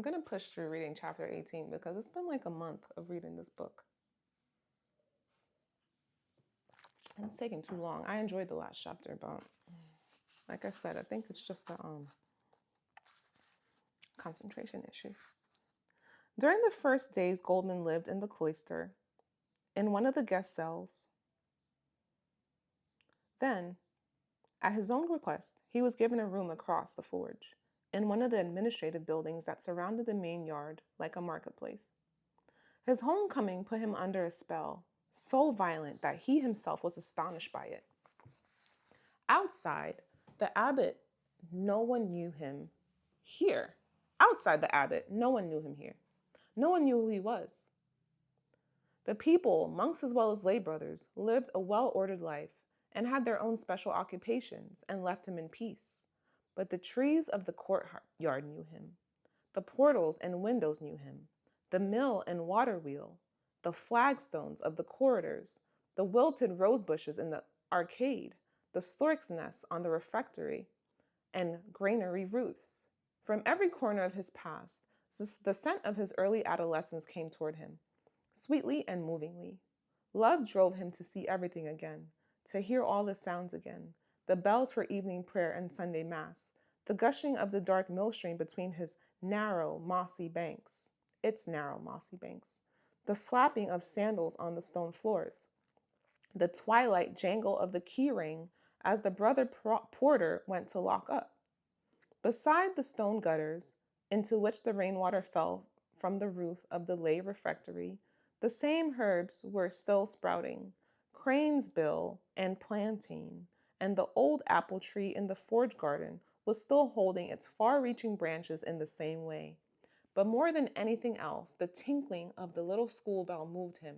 I'm going to push through reading chapter 18 because it's been like a month of reading this book. And it's taking too long. I enjoyed the last chapter, but like I said, I think it's just a concentration issue. During the first days Goldmund lived in the cloister, in one of the guest cells, then, at his own request, he was given a room across the forge, in one of the administrative buildings that surrounded the main yard like a marketplace. His homecoming put him under a spell so violent that he himself was astonished by it. Outside, the abbot, no one knew him here. Outside the abbot, no one knew him here. No one knew who he was. The people, monks as well as lay brothers, lived a well-ordered life and had their own special occupations and left him in peace. But the trees of the courtyard knew him. The portals and windows knew him. The mill and water wheel, the flagstones of the corridors, the wilted rose bushes in the arcade, the stork's nests on the refectory and granary roofs. From every corner of his past, the scent of his early adolescence came toward him, sweetly and movingly. Love drove him to see everything again, to hear all the sounds again, the bells for evening prayer and Sunday mass, the gushing of the dark mill stream between its narrow, mossy banks, the slapping of sandals on the stone floors, the twilight jangle of the key ring as the brother porter went to lock up. Beside the stone gutters, into which the rainwater fell from the roof of the lay refectory, the same herbs were still sprouting, crane's bill and plantain, and the old apple tree in the forge garden was still holding its far-reaching branches in the same way. But more than anything else, the tinkling of the little school bell moved him.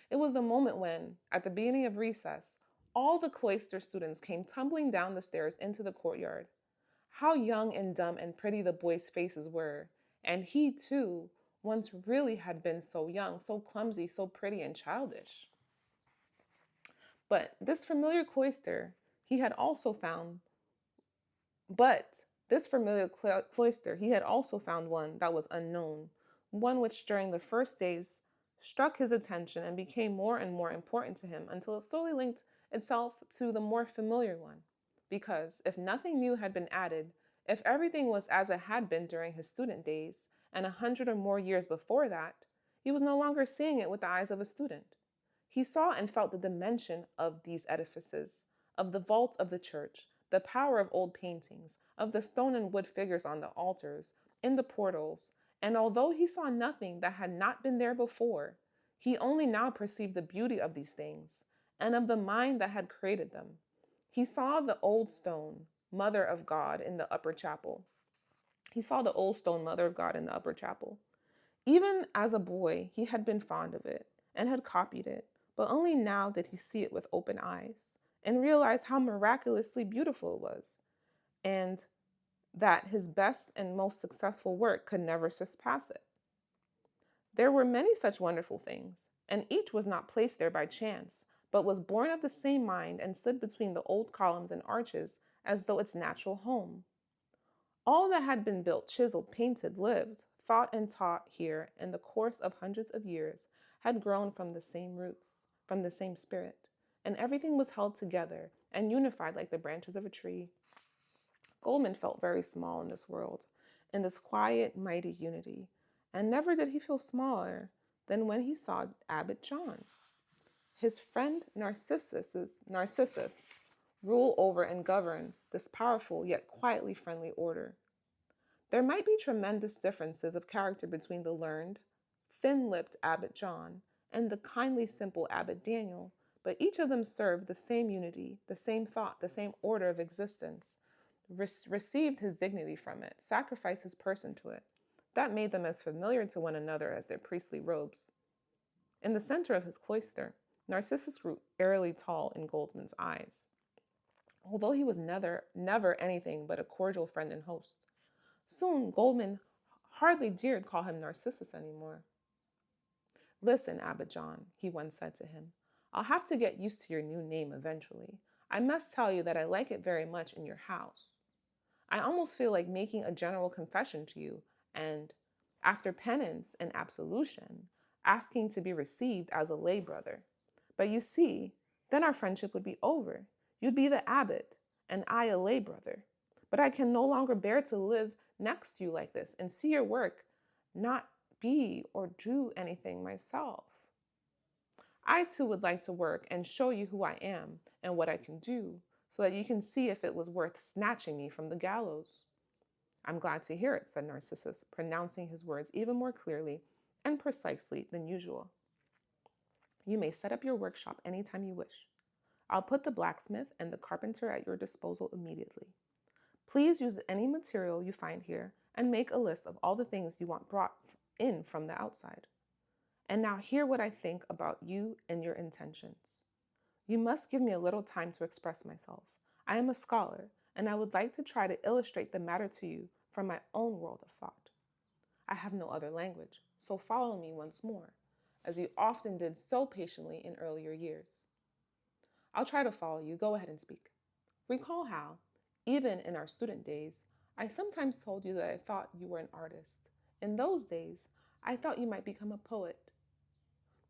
It was the moment when, at the beginning of recess, all the cloister students came tumbling down the stairs into the courtyard. How young and dumb and pretty the boys' faces were, and he, too, once really had been so young, so clumsy, so pretty and childish. But this familiar cloister he had also found one that was unknown, one which during the first days struck his attention and became more and more important to him until it slowly linked itself to the more familiar one. Because if nothing new had been added, if everything was as it had been during his student days, and 100 or more years before that, he was no longer seeing it with the eyes of a student. He saw and felt the dimension of these edifices, of the vault of the church, the power of old paintings, of the stone and wood figures on the altars, in the portals, and although he saw nothing that had not been there before, he only now perceived the beauty of these things, and of the mind that had created them. He saw the old stone, Mother of God, in the upper chapel. Even as a boy, he had been fond of it and had copied it, but only now did he see it with open eyes and realize how miraculously beautiful it was, and that his best and most successful work could never surpass it. There were many such wonderful things, and each was not placed there by chance, but was born of the same mind and stood between the old columns and arches as though its natural home. All that had been built, chiseled, painted, lived, thought, and taught here in the course of hundreds of years had grown from the same roots, from the same spirit, and everything was held together and unified like the branches of a tree. Goldmund felt very small in this world, in this quiet, mighty unity, and never did he feel smaller than when he saw Abbot John. His friend Narcissus rule over and govern this powerful yet quietly friendly order. There might be tremendous differences of character between the learned, thin-lipped Abbot John and the kindly, simple Abbot Daniel, but each of them served the same unity, the same thought, the same order of existence, received his dignity from it, sacrificed his person to it. That made them as familiar to one another as their priestly robes. In the center of his cloister, Narcissus grew eerily tall in Goldmund's eyes, although he was never anything but a cordial friend and host. Soon, Goldmund hardly dared call him Narcissus anymore. "Listen, Abbot John," he once said to him, "I'll have to get used to your new name eventually. I must tell you that I like it very much in your house. I almost feel like making a general confession to you and, after penance and absolution, asking to be received as a lay brother. But you see, then our friendship would be over. You'd be the abbot, and I a lay brother. But I can no longer bear to live next to you like this and see your work, not be or do anything myself. I too would like to work and show you who I am and what I can do, so that you can see if it was worth snatching me from the gallows. I'm glad to hear it, said Narcissus, pronouncing his words even more clearly and precisely than usual. You may set up your workshop anytime you wish. I'll put the blacksmith and the carpenter at your disposal immediately. Please use any material you find here and make a list of all the things you want brought in from the outside. And now hear what I think about you and your intentions. You must give me a little time to express myself. I am a scholar, and I would like to try to illustrate the matter to you from my own world of thought. I have no other language, so follow me once more, as you often did so patiently in earlier years. I'll try to follow you. Go ahead and speak. Recall how, even in our student days, I sometimes told you that I thought you were an artist. In those days, I thought you might become a poet.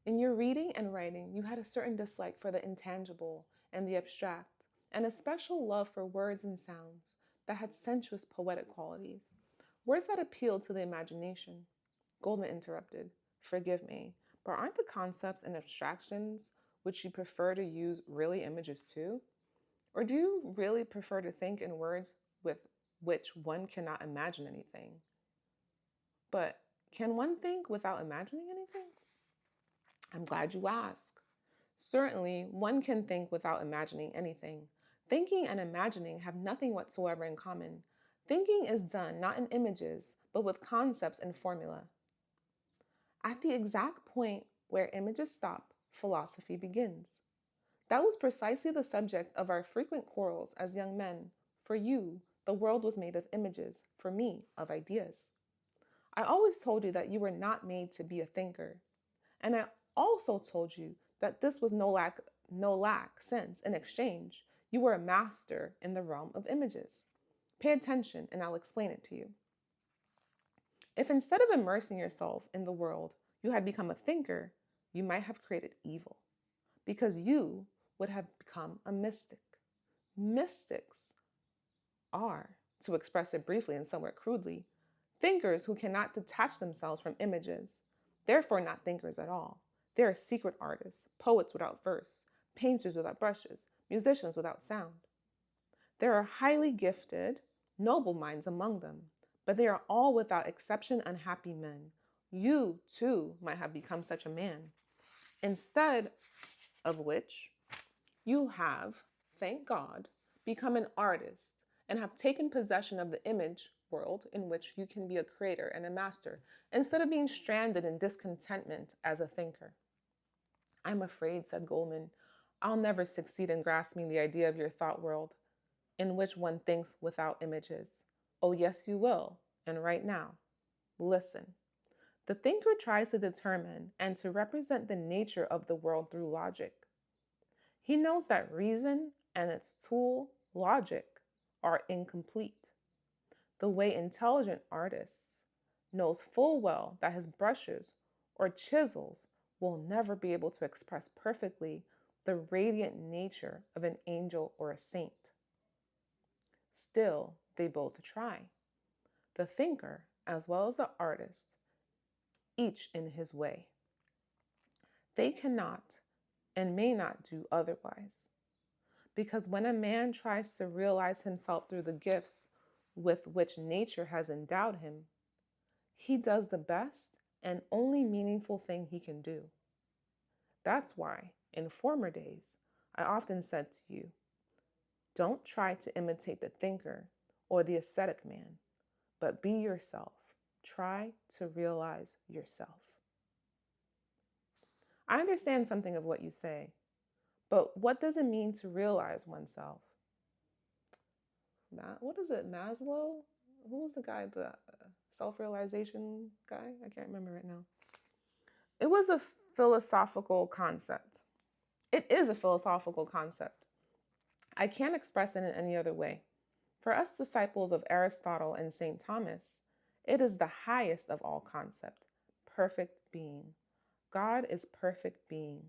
In your reading and writing, you had a certain dislike for the intangible and the abstract, and a special love for words and sounds that had sensuous poetic qualities, words that appealed to the imagination. Goldmund interrupted. Forgive me, but aren't the concepts and abstractions which you prefer to use really images too? Or do you really prefer to think in words with which one cannot imagine anything? But can one think without imagining anything? I'm glad you ask. Certainly, one can think without imagining anything. Thinking and imagining have nothing whatsoever in common. Thinking is done not in images, but with concepts and formula. At the exact point where images stop, philosophy begins. That was precisely the subject of our frequent quarrels as young men. For you, the world was made of images, for me, of ideas. I always told you that you were not made to be a thinker. And I also told you that this was no lack since, in exchange, you were a master in the realm of images. Pay attention and I'll explain it to you. If instead of immersing yourself in the world, you had become a thinker, you might have created evil, because you would have become a mystic. Mystics are, to express it briefly and somewhat crudely, thinkers who cannot detach themselves from images, therefore not thinkers at all. They are secret artists, poets without verse, painters without brushes, musicians without sound. There are highly gifted, noble minds among them, but they are all without exception unhappy men. You, too, might have become such a man. Instead of which, you have, thank God, become an artist and have taken possession of the image world in which you can be a creator and a master, instead of being stranded in discontentment as a thinker. I'm afraid, said Goldmund, I'll never succeed in grasping the idea of your thought world, in which one thinks without images. Oh, yes, you will, and right now. Listen. The thinker tries to determine and to represent the nature of the world through logic. He knows that reason and its tool, logic, are incomplete. The way intelligent artists knows full well that his brushes or chisels will never be able to express perfectly the radiant nature of an angel or a saint. Still, they both try. The thinker, as well as the artist, each in his way. They cannot and may not do otherwise. Because when a man tries to realize himself through the gifts with which nature has endowed him, he does the best and only meaningful thing he can do. That's why, in former days, I often said to you, don't try to imitate the thinker or the ascetic man, but be yourself. Try to realize yourself. I understand something of what you say, but what does it mean to realize oneself? What is it, Maslow? Who was the guy, the self-realization guy? I can't remember right now. It was a philosophical concept. It is a philosophical concept. I can't express it in any other way. For us disciples of Aristotle and St. Thomas, It is the highest of all concept, perfect being. God is perfect being.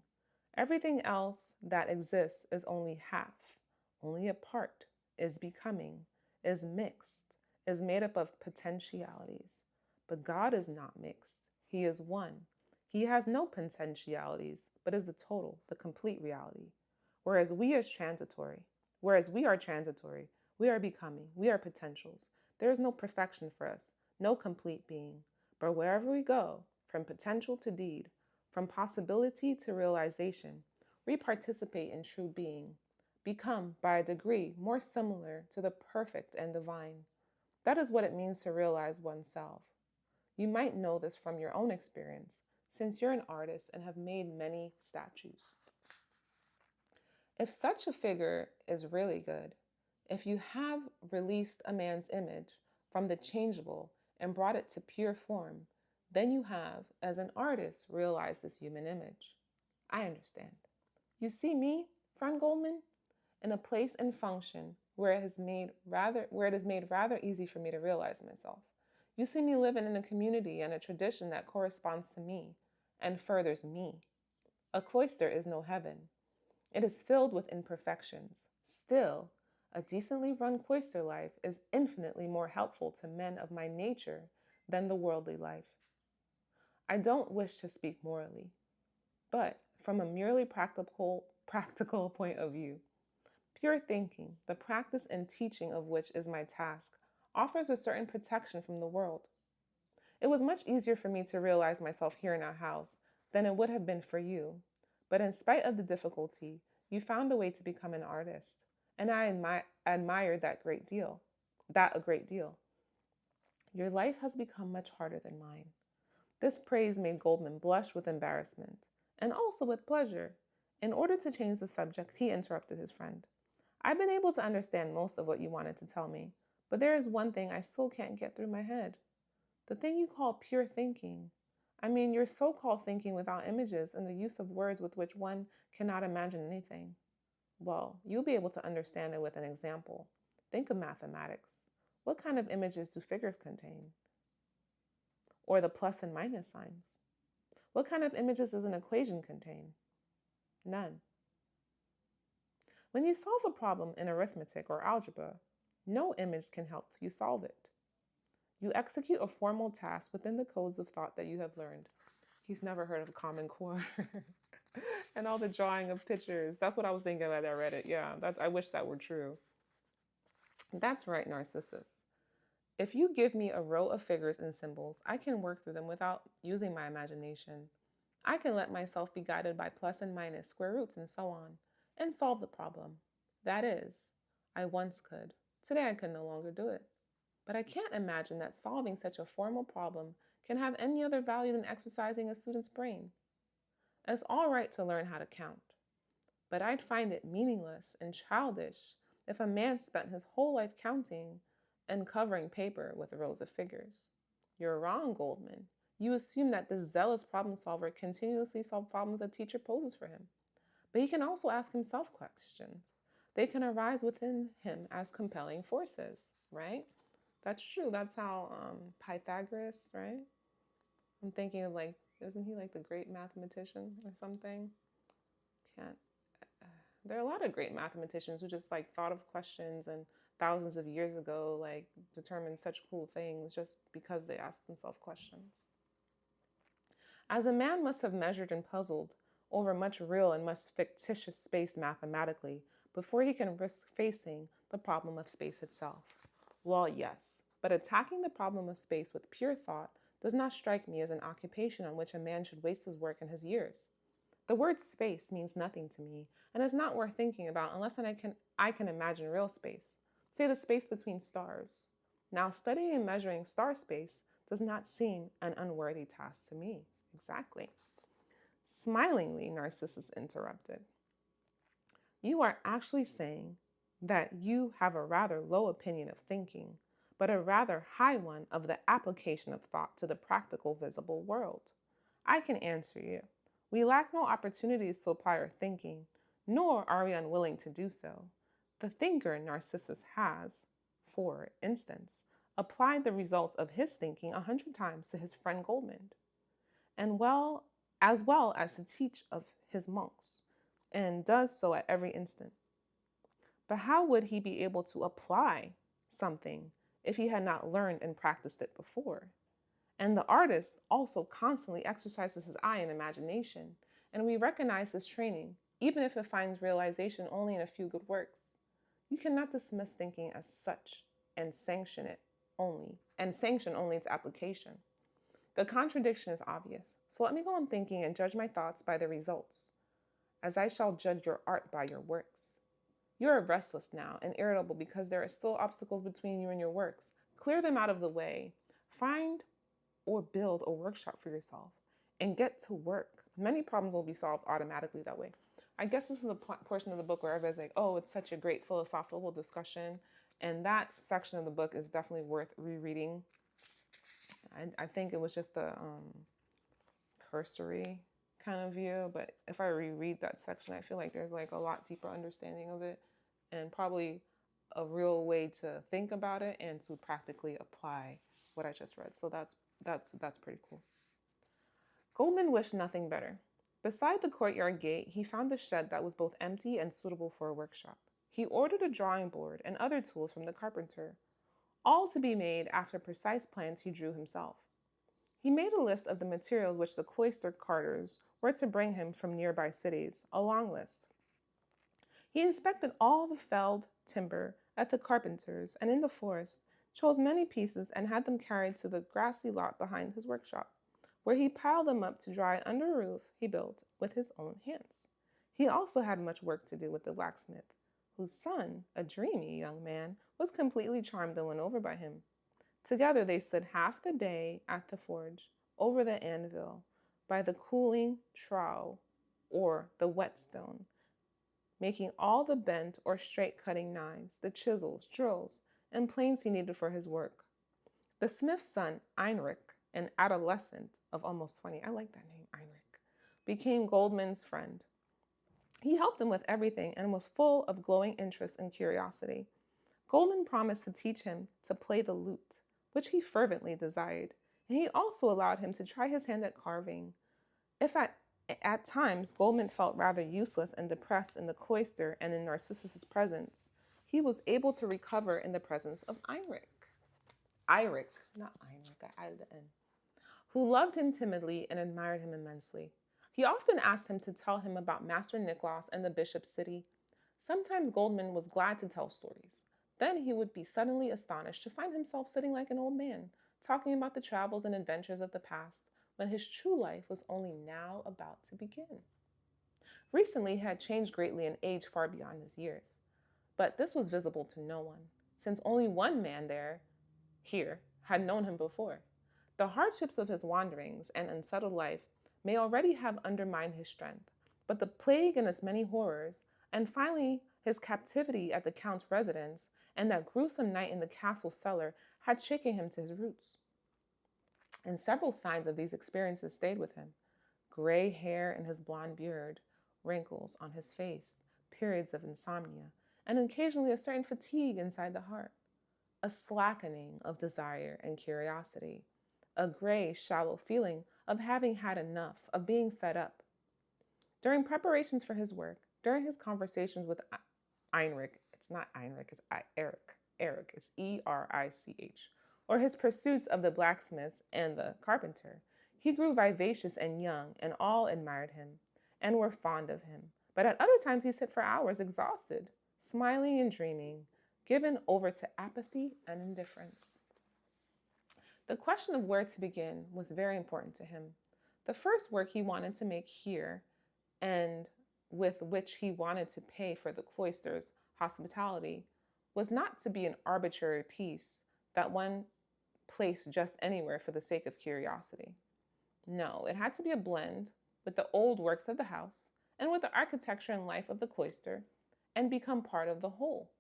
Everything else that exists is only half, only a part, is becoming, is mixed, is made up of potentialities. But God is not mixed. He is one. He has no potentialities, but is the total, the complete reality. Whereas we are transitory, whereas we are transitory, we are becoming, we are potentials. There is no perfection for us, no complete being. But wherever we go, from potential to deed, from possibility to realization, we participate in true being, become, by a degree, more similar to the perfect and divine. That is what it means to realize oneself. You might know this from your own experience, since you're an artist and have made many statues. If such a figure is really good, if you have released a man's image from the changeable and brought it to pure form, then you have, as an artist, realized this human image. I understand. You see me, friend Goldman, in a place and function where it is made rather easy for me to realize myself. You see me living in a community and a tradition that corresponds to me and furthers me. A cloister is no heaven. It is filled with imperfections. Still, a decently run cloister life is infinitely more helpful to men of my nature than the worldly life. I don't wish to speak morally, but from a merely practical point of view, pure thinking, the practice and teaching of which is my task, offers a certain protection from the world. It was much easier for me to realize myself here in our house than it would have been for you. But in spite of the difficulty, you found a way to become an artist, and I admire that a great deal. Your life has become much harder than mine. This praise made Goldman blush with embarrassment, and also with pleasure. In order to change the subject, he interrupted his friend. I've been able to understand most of what you wanted to tell me, but there is one thing I still can't get through my head. The thing you call pure thinking. I mean, your so-called thinking without images and the use of words with which one cannot imagine anything. Well, you'll be able to understand it with an example. Think of mathematics. What kind of images do figures contain? Or the plus and minus signs? What kind of images does an equation contain? None. When you solve a problem in arithmetic or algebra, no image can help you solve it. You execute a formal task within the codes of thought that you have learned. He's never heard of Common Core. And all the drawing of pictures. That's what I was thinking when I read it. Yeah, I wish that were true. That's right, Narcissus. If you give me a row of figures and symbols, I can work through them without using my imagination. I can let myself be guided by plus and minus, square roots, and so on, and solve the problem. That is, I once could. Today I can no longer do it. But I can't imagine that solving such a formal problem can have any other value than exercising a student's brain. It's all right to learn how to count, but I'd find it meaningless and childish if a man spent his whole life counting and covering paper with rows of figures. You're wrong, Goldman. You assume that this zealous problem solver continuously solves problems a teacher poses for him. But he can also ask himself questions. They can arise within him as compelling forces, right? That's true. That's how Pythagoras, right? I'm thinking of isn't he like the great mathematician or something? Can't. There are a lot of great mathematicians who just thought of questions and thousands of years ago determined such cool things just because they asked themselves questions. As a man must have measured and puzzled over much real and much fictitious space mathematically before he can risk facing the problem of space itself. Well, yes, but attacking the problem of space with pure thought does not strike me as an occupation on which a man should waste his work and his years. The word space means nothing to me and is not worth thinking about unless I can imagine real space, say the space between stars. Now, studying and measuring star space does not seem an unworthy task to me. Exactly. Smilingly, Narcissus interrupted. You are actually saying that you have a rather low opinion of thinking, but a rather high one of the application of thought to the practical visible world. I can answer you. We lack no opportunities to apply our thinking, nor are we unwilling to do so. The thinker Narcissus has, for instance, applied the results of his thinking 100 times to his friend Goldmund, and as well as to teach of his monks, and does so at every instant. But how would he be able to apply something if he had not learned and practiced it before? And the artist also constantly exercises his eye and imagination, and we recognize this training, even if it finds realization only in a few good works. You cannot dismiss thinking as such and sanction only its application. The contradiction is obvious, so let me go on thinking and judge my thoughts by the results, as I shall judge your art by your works. You are restless now and irritable because there are still obstacles between you and your works. Clear them out of the way. Find or build a workshop for yourself and get to work. Many problems will be solved automatically that way. I guess this is a portion of the book where everybody's like, oh, it's such a great philosophical discussion. And that section of the book is definitely worth rereading. I think it was just a cursory kind of view, but if I reread that section, I feel like there's like a lot deeper understanding of it and probably a real way to think about it and to practically apply what I just read. So that's pretty cool. Goldmund wished nothing better. Beside the courtyard gate, he found a shed that was both empty and suitable for a workshop. He ordered a drawing board and other tools from the carpenter, all to be made after precise plans he drew himself. He made a list of the materials which the cloister carters were to bring him from nearby cities, a long list. He inspected all the felled timber at the carpenter's and in the forest, chose many pieces and had them carried to the grassy lot behind his workshop, where he piled them up to dry under a roof he built with his own hands. He also had much work to do with the blacksmith, whose son, a dreamy young man, was completely charmed and won over by him. Together they stood half the day at the forge, over the anvil, by the cooling trowel, or the whetstone, making all the bent or straight cutting knives, the chisels, drills, and planes he needed for his work. The smith's son, Heinrich, an adolescent of almost 20, I like that name, Heinrich, became Goldmund's friend. He helped him with everything and was full of glowing interest and curiosity. Goldmund promised to teach him to play the lute, which he fervently desired, and he also allowed him to try his hand at carving. If at times Goldmund felt rather useless and depressed in the cloister and in Narcissus's presence, he was able to recover in the presence of Heinrich. Heinrich, not Heinrich, I added the N, who loved him timidly and admired him immensely. He often asked him to tell him about Master Nicholas and the bishop's city. Sometimes Goldmund was glad to tell stories. Then he would be suddenly astonished to find himself sitting like an old man, talking about the travels and adventures of the past, when his true life was only now about to begin. Recently he had changed greatly in age far beyond his years, but this was visible to no one, since only one man here had known him before. The hardships of his wanderings and unsettled life may already have undermined his strength, but the plague and its many horrors, and finally his captivity at the Count's residence, and that gruesome night in the castle cellar had shaken him to his roots. And several signs of these experiences stayed with him: gray hair in his blond beard, wrinkles on his face, periods of insomnia, and occasionally a certain fatigue inside the heart, a slackening of desire and curiosity, a gray, shallow feeling of having had enough, of being fed up. During preparations for his work, during his conversations with Heinrich, it's not Heinrich, it's Eric, it's Erich, or his pursuits of the blacksmiths and the carpenter, he grew vivacious and young, and all admired him and were fond of him. But at other times he sat for hours exhausted, smiling and dreaming, given over to apathy and indifference. The question of where to begin was very important to him. The first work he wanted to make here, and with which he wanted to pay for the cloister's hospitality, was not to be an arbitrary piece that one placed just anywhere for the sake of curiosity. No, it had to be a blend with the old works of the house and with the architecture and life of the cloister, and become part of the whole.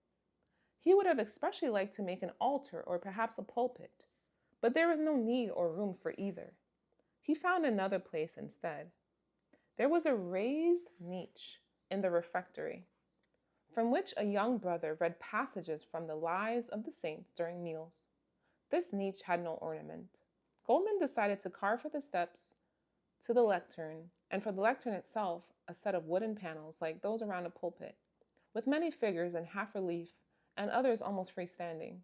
He would have especially liked to make an altar or perhaps a pulpit, but there was no need or room for either. He found another place instead. There was a raised niche in the refectory, from which a young brother read passages from the lives of the saints during meals. This niche had no ornament. Goldmund decided to carve for the steps to the lectern, and for the lectern itself, a set of wooden panels like those around a pulpit, with many figures in half relief and others almost freestanding.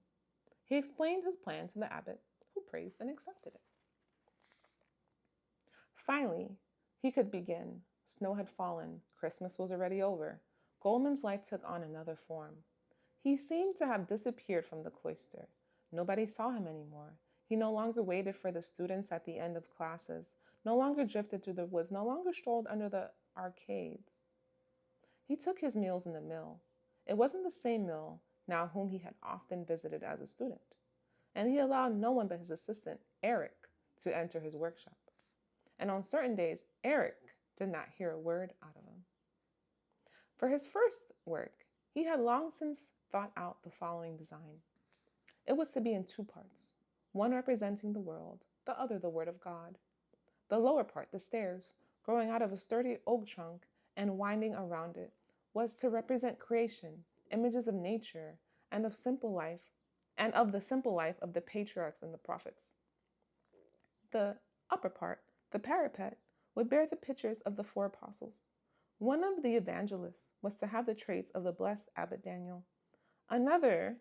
He explained his plan to the abbot, who praised and accepted it. Finally, he could begin. Snow had fallen, Christmas was already over. Goldmund's life took on another form. He seemed to have disappeared from the cloister. Nobody saw him anymore. He no longer waited for the students at the end of classes, no longer drifted through the woods, no longer strolled under the arcades. He took his meals in the mill. It wasn't the same mill now whom he had often visited as a student, and he allowed no one but his assistant, Eric, to enter his workshop. And on certain days, Eric did not hear a word out of him. For his first work, he had long since thought out the following design. It was to be in two parts, one representing the world, the other the Word of God. The lower part, the stairs, growing out of a sturdy oak trunk and winding around it, was to represent creation, images of nature, and of the simple life of the patriarchs and the prophets. The upper part, the parapet, would bear the pictures of the four apostles. One of the evangelists was to have the traits of the blessed Abbot Daniel, another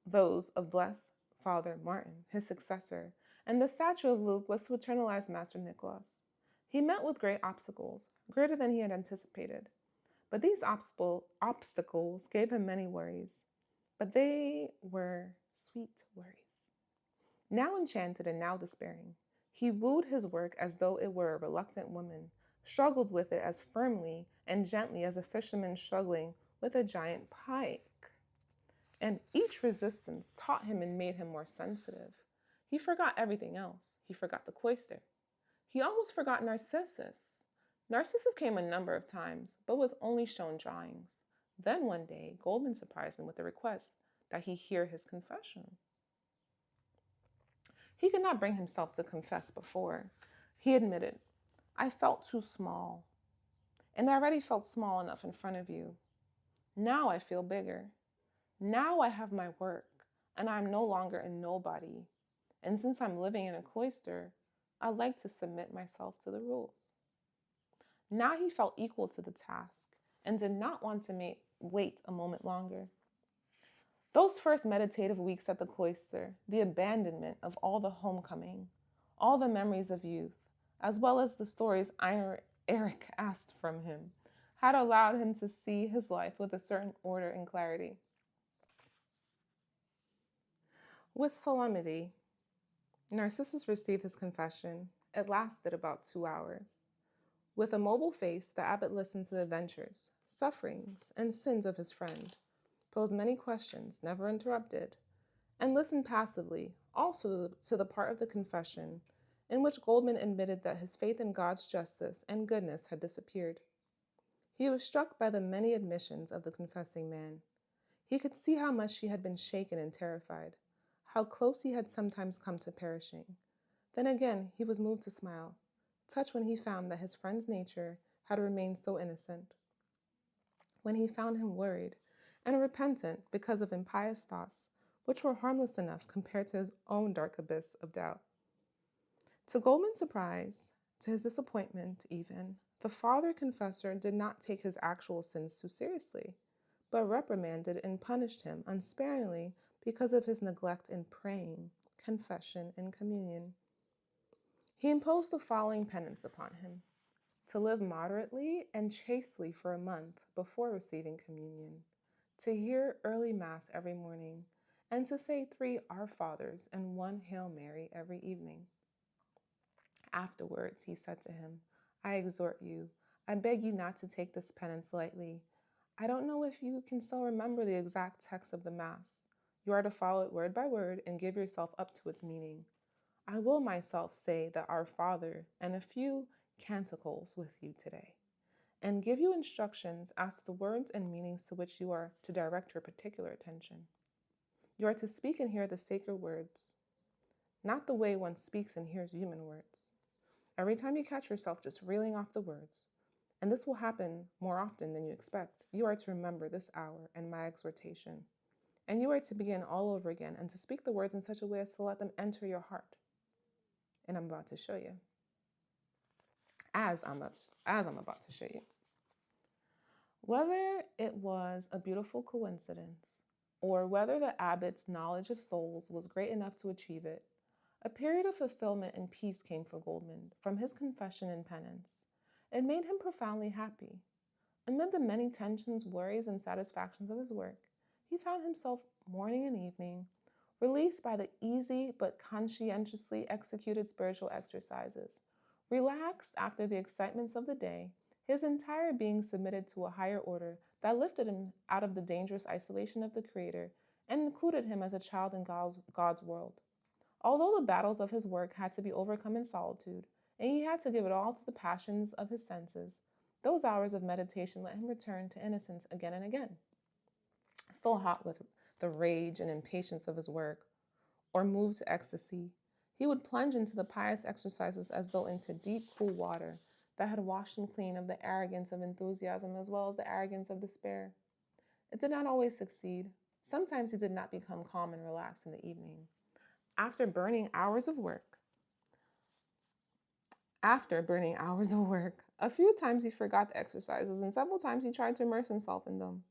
those of blessed Father Martin, his successor, and the statue of Luke was to eternalize Master Nicholas. He met with great obstacles, greater than he had anticipated. But these obstacles gave him many worries. But they were sweet worries. Now enchanted and now despairing, he wooed his work as though it were a reluctant woman, struggled with it as firmly and gently as a fisherman struggling with a giant pike. And each resistance taught him and made him more sensitive. He forgot everything else. He forgot the cloister. He almost forgot Narcissus. Narcissus came a number of times, but was only shown drawings. Then one day, Goldmund surprised him with a request that he hear his confession. He could not bring himself to confess before. He admitted, I felt too small, and I already felt small enough in front of you. Now I feel bigger. Now I have my work, and I'm no longer a nobody. And since I'm living in a cloister, I like to submit myself to the rules. Now he felt equal to the task and did not want to wait a moment longer. Those first meditative weeks at the cloister, the abandonment of all the homecoming, all the memories of youth, as well as the stories Eric asked from him, had allowed him to see his life with a certain order and clarity. With solemnity, Narcissus received his confession. It lasted about 2 hours. With a mobile face, the abbot listened to the adventures, sufferings, and sins of his friend, posed many questions, never interrupted, and listened passively, also to the part of the confession in which Goldmund admitted that his faith in God's justice and goodness had disappeared. He was struck by the many admissions of the confessing man. He could see how much he had been shaken and terrified, how close he had sometimes come to perishing. Then again, he was moved to smile, touched when he found that his friend's nature had remained so innocent. When he found him worried and repentant because of impious thoughts, which were harmless enough compared to his own dark abyss of doubt. To Goldmund's surprise, to his disappointment even, the father confessor did not take his actual sins too seriously, but reprimanded and punished him unsparingly because of his neglect in praying, confession, and communion. He imposed the following penance upon him: to live moderately and chastely for a month before receiving communion, to hear early Mass every morning, and to say 3 Our Fathers and 1 Hail Mary every evening. Afterwards, he said to him, I exhort you, I beg you not to take this penance lightly. I don't know if you can still remember the exact text of the Mass. You are to follow it word by word and give yourself up to its meaning. I will myself say the Our Father and a few canticles with you today, and give you instructions as to the words and meanings to which you are to direct your particular attention. You are to speak and hear the sacred words, not the way one speaks and hears human words. Every time you catch yourself just reeling off the words, and this will happen more often than you expect, you are to remember this hour and my exhortation. And you are to begin all over again and to speak the words in such a way as to let them enter your heart. And I'm about to show you. As I'm about to show you. Whether it was a beautiful coincidence or whether the abbot's knowledge of souls was great enough to achieve it, a period of fulfillment and peace came for Goldmund from his confession and penance. It made him profoundly happy. Amid the many tensions, worries, and satisfactions of his work, he found himself morning and evening, released by the easy but conscientiously executed spiritual exercises, relaxed after the excitements of the day, his entire being submitted to a higher order that lifted him out of the dangerous isolation of the Creator and included him as a child in God's world. Although the battles of his work had to be overcome in solitude, and he had to give it all to the passions of his senses, those hours of meditation let him return to innocence again and again. Still hot with the rage and impatience of his work, or moved to ecstasy, he would plunge into the pious exercises as though into deep, cool water that had washed him clean of the arrogance of enthusiasm as well as the arrogance of despair. It did not always succeed. Sometimes he did not become calm and relaxed in the evening. After burning hours of work, a few times he forgot the exercises, and several times he tried to immerse himself in them.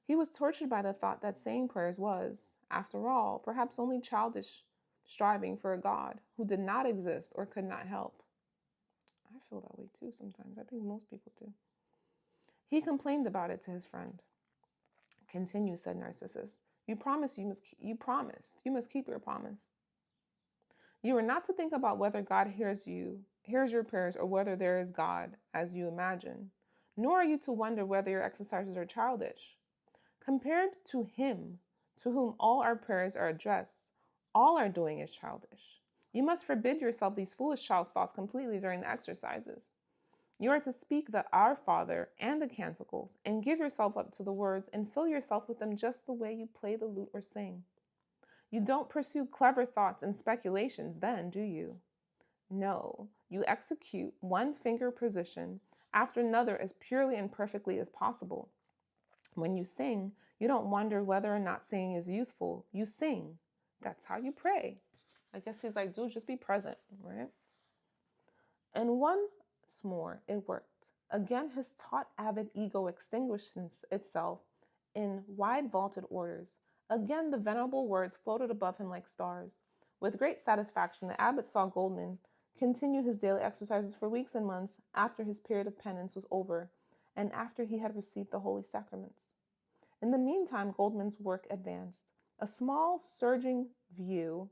He was tortured by the thought that saying prayers was, after all, perhaps only childish striving for a God who did not exist or could not help. I feel that way too sometimes. I think most people do. He complained about it to his friend. "Continue," said Narcissus. You promised. You must keep your promise. You are not to think about whether God hears your prayers, or whether there is God, as you imagine. Nor are you to wonder whether your exercises are childish. Compared to Him, to whom all our prayers are addressed, all our doing is childish. You must forbid yourself these foolish child's thoughts completely during the exercises. You are to speak the Our Father and the canticles, and give yourself up to the words, and fill yourself with them just the way you play the lute or sing. You don't pursue clever thoughts and speculations then, do you? No, you execute one finger position after another as purely and perfectly as possible. When you sing, you don't wonder whether or not singing is useful. You sing. That's how you pray. I guess he's like, dude, just be present, right? And once more, it worked. Again, his taut, avid ego extinguished itself in wide vaulted orders. Again, the venerable words floated above him like stars. With great satisfaction, the abbot saw Goldmund continue his daily exercises for weeks and months after his period of penance was over and after he had received the holy sacraments. In the meantime, Goldmund's work advanced. A small surging world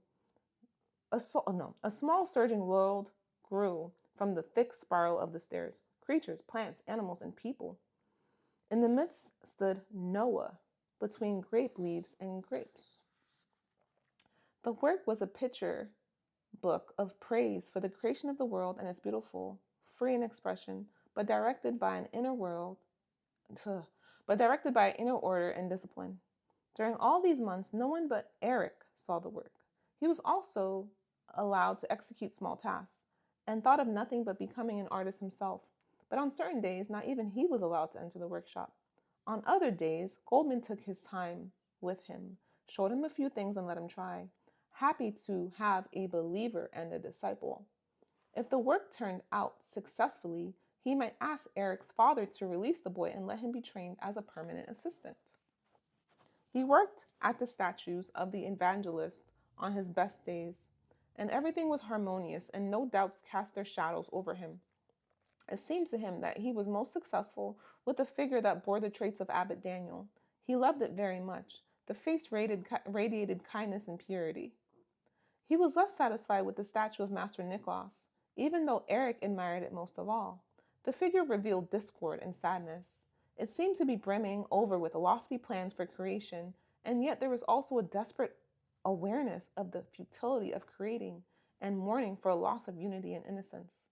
grew from the thick spiral of the stairs. Creatures, plants, animals, and people. In the midst stood Noah, between grape leaves and grapes. The work was a picture book of praise for the creation of the world and its beautiful, free in expression, but directed by an inner order and discipline. During all these months, no one but Eric saw the work. He was also allowed to execute small tasks and thought of nothing but becoming an artist himself. But on certain days, not even he was allowed to enter the workshop. On other days, Goldmund took his time with him, showed him a few things and let him try, happy to have a believer and a disciple. If the work turned out successfully, he might ask Eric's father to release the boy and let him be trained as a permanent assistant. He worked at the statues of the evangelists on his best days, and everything was harmonious, and no doubts cast their shadows over him. It seemed to him that he was most successful with the figure that bore the traits of Abbot Daniel. He loved it very much. The face radiated kindness and purity. He was less satisfied with the statue of Master Nicholas, even though Eric admired it most of all. The figure revealed discord and sadness. It seemed to be brimming over with lofty plans for creation, and yet there was also a desperate awareness of the futility of creating and mourning for a loss of unity and innocence.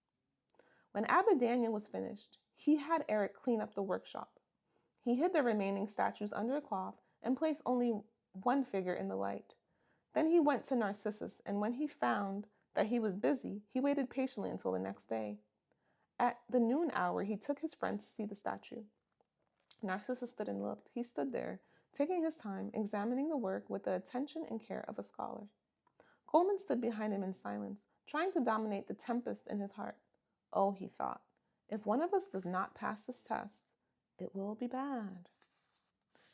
When Abbot Daniel was finished, he had Eric clean up the workshop. He hid the remaining statues under a cloth and placed only one figure in the light. Then he went to Narcissus, and when he found that he was busy, he waited patiently until the next day. At the noon hour, he took his friend to see the statue. Narcissus stood and looked. He stood there taking his time examining the work with the attention and care of a scholar. Goldmund stood behind him in silence, trying to dominate the tempest in his heart. Oh, he thought, if one of us does not pass this test, it will be bad.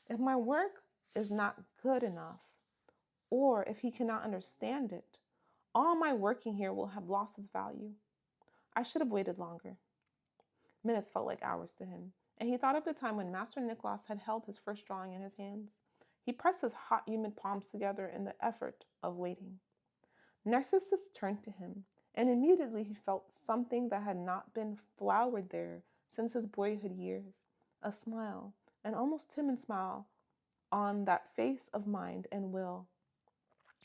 If my work is not good enough, or if he cannot understand it, all my working here will have lost its value. I should have waited longer. Minutes felt like hours to him, and he thought of the time when Master Nicholas had held his first drawing in his hands. He pressed his hot, humid palms together in the effort of waiting. Narcissus turned to him, and immediately he felt something that had not been flowered there since his boyhood years. A smile, an almost timid smile on that face of mind and will.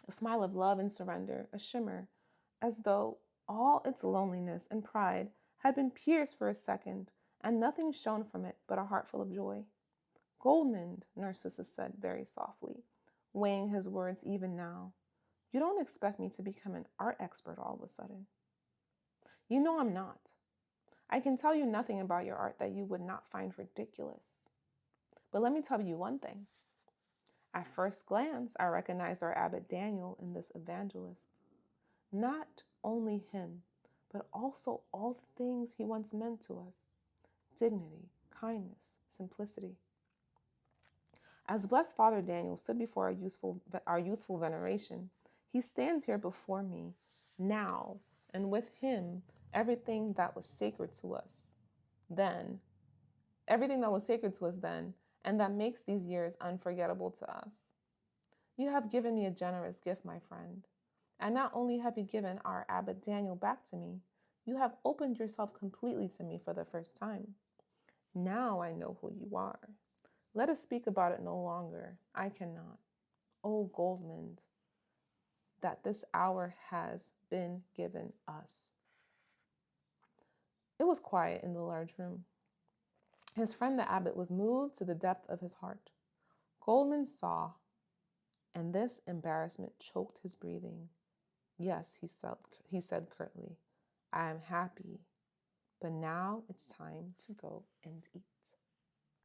A smile of love and surrender, a shimmer, as though all its loneliness and pride had been pierced for a second, and nothing shone from it but a heart full of joy. Goldmund, Narcissus said very softly, weighing his words even now. You don't expect me to become an art expert all of a sudden. You know I'm not. I can tell you nothing about your art that you would not find ridiculous. But let me tell you one thing. At first glance, I recognized our Abbot Daniel in this evangelist. Not only him, but also all the things he once meant to us. Dignity, kindness, simplicity. As blessed Father Daniel stood before our youthful veneration, he stands here before me now, and with him, everything that was sacred to us then, and that makes these years unforgettable to us. You have given me a generous gift, my friend. And not only have you given our Abbot Daniel back to me, you have opened yourself completely to me for the first time. Now I know who you are. Let us speak about it no longer. I cannot. Oh, Goldmund, that this hour has been given us. It was quiet in the large room. His friend the abbot was moved to the depth of his heart. Goldmund saw, and this embarrassment choked his breathing. Yes, he said curtly, I am happy, but now it's time to go and eat.